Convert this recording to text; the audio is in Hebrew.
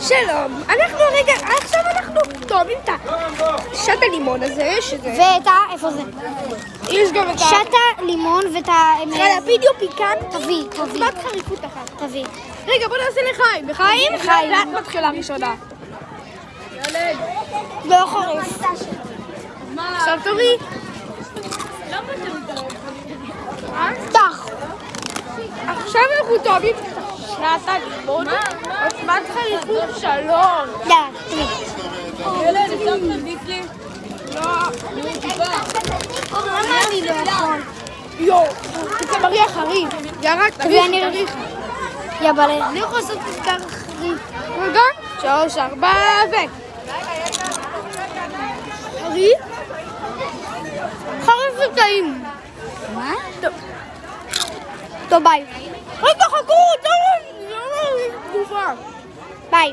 שלום, רגע, עכשיו אנחנו טובים את שעת הלימון הזה, שזה... איפה זה? יש גם את שעת הלימון ואת ה... חלפידיו פיקנט. תביא. עוצמת חריפות אחת. תביא. רגע, בוא נעשה לחיים. לחיים? ואת מתחילה ראשונה. לא חורף. עכשיו תורי. פתח. עכשיו אנחנו טובים את שעת הלימון. עוצמת חריפות 3. יאללה, תביא. ילד, אפשר תדליק לי? למה אני לא יכול? יואו, זה מריח חריף. ירק, תביא, אני תריך. יאללה. אני יכול לעשות את חריף. רגע, 3, 4 ו... חריף? חריף וטעים. מה? טוב, ביי. רגע, חכו, תגובה. ביי.